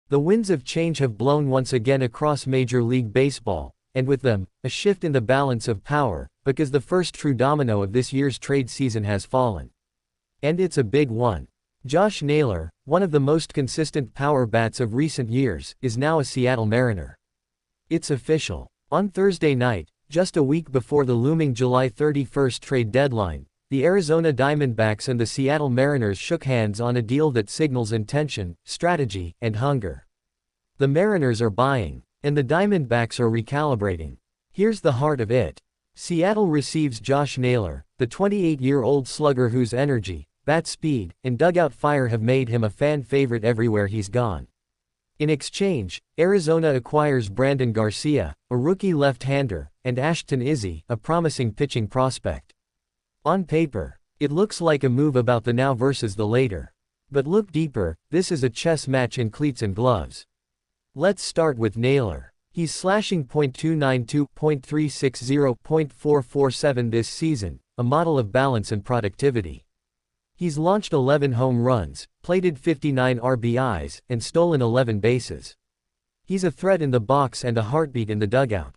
The winds of change have blown once again across Major League Baseball, and with them, a shift in the balance of power, because the first true domino of this year's trade season has fallen. And it's a big one. Josh Naylor, one of the most consistent power bats of recent years, is now a Seattle Mariner. It's official. On Thursday night, just a week before the looming July 31st trade deadline, the Arizona Diamondbacks and the Seattle Mariners shook hands on a deal that signals intention, strategy, and hunger. The Mariners are buying, and the Diamondbacks are recalibrating. Here's the heart of it. Seattle receives Josh Naylor, the 28-year-old slugger whose energy, bat speed, and dugout fire have made him a fan favorite everywhere he's gone. In exchange, Arizona acquires Brandyn Garcia, a rookie left-hander, and Ashton Izzi, a promising pitching prospect. On paper, it looks like a move about the now versus the later. But look deeper, this is a chess match in cleats and gloves. Let's start with Naylor. He's slashing .292, .360, .447 this season, a model of balance and productivity. He's launched 11 home runs, plated 59 RBIs, and stolen 11 bases. He's a threat in the box and a heartbeat in the dugout.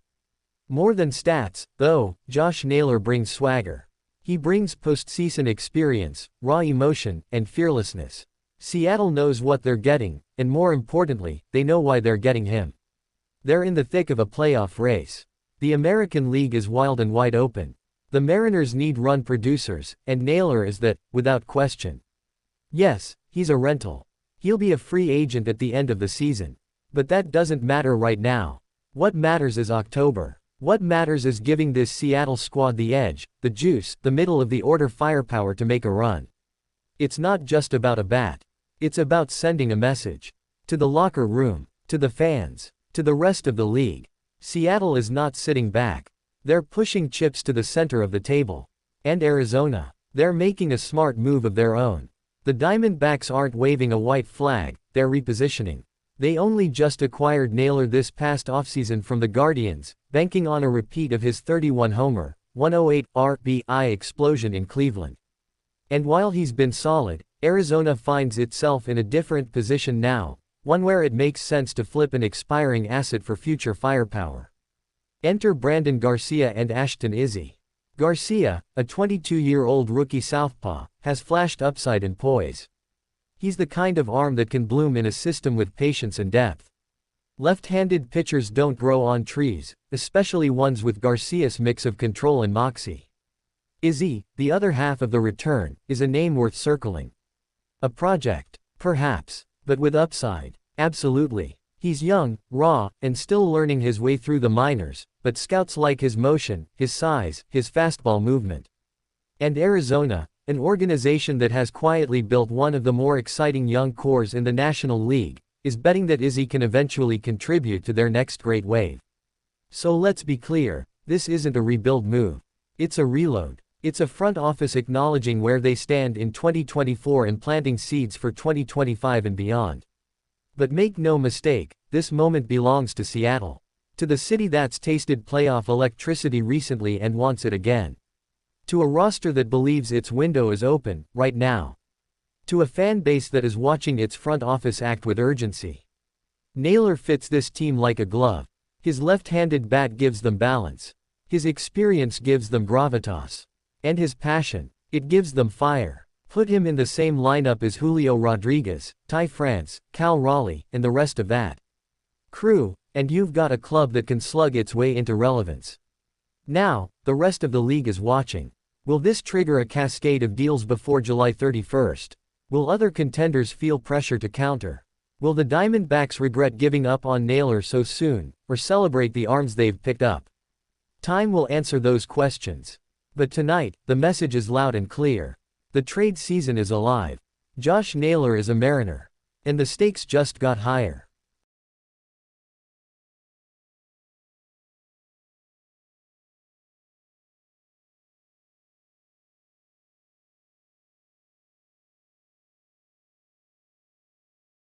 More than stats, though, Josh Naylor brings swagger. He brings postseason experience, raw emotion, and fearlessness. Seattle knows what they're getting, and more importantly, they know why they're getting him. They're in the thick of a playoff race. The American League is wild and wide open. The Mariners need run producers, and Naylor is that, without question. Yes, he's a rental. He'll be a free agent at the end of the season. But that doesn't matter right now. What matters is October. What matters is giving this Seattle squad the edge, the juice, the middle-of-the-order firepower to make a run. It's not just about a bat. It's about sending a message. To the locker room, to the fans, to the rest of the league. Seattle is not sitting back. They're pushing chips to the center of the table. And Arizona. They're making a smart move of their own. The Diamondbacks aren't waving a white flag, they're repositioning. They only just acquired Naylor this past offseason from the Guardians, banking on a repeat of his 31-homer, 108 RBI explosion in Cleveland. And while he's been solid, Arizona finds itself in a different position now, one where it makes sense to flip an expiring asset for future firepower. Enter Brandyn Garcia and Ashton Izzi. Garcia, a 22-year-old rookie southpaw, has flashed upside and poise. He's the kind of arm that can bloom in a system with patience and depth. Left-handed pitchers don't grow on trees, especially ones with Garcia's mix of control and moxie. Izzi, the other half of the return, is a name worth circling. A project, perhaps, but with upside, absolutely. He's young, raw, and still learning his way through the minors, but scouts like his motion, his size, his fastball movement. And Arizona, an organization that has quietly built one of the more exciting young cores in the National League, is betting that Izzi can eventually contribute to their next great wave. So let's be clear, this isn't a rebuild move. It's a reload. It's a front office acknowledging where they stand in 2024 and planting seeds for 2025 and beyond. But make no mistake, this moment belongs to Seattle. To the city that's tasted playoff electricity recently and wants it again. To a roster that believes its window is open, right now. To a fan base that is watching its front office act with urgency. Naylor fits this team like a glove. His left-handed bat gives them balance. His experience gives them gravitas. And his passion, it gives them fire. Put him in the same lineup as Julio Rodriguez, Ty France, Cal Raleigh, and the rest of that crew, and you've got a club that can slug its way into relevance. Now, the rest of the league is watching. Will this trigger a cascade of deals before July 31st? Will other contenders feel pressure to counter? Will the Diamondbacks regret giving up on Naylor so soon, or celebrate the arms they've picked up? Time will answer those questions. But tonight, the message is loud and clear. The trade season is alive. Josh Naylor is a Mariner. And the stakes just got higher.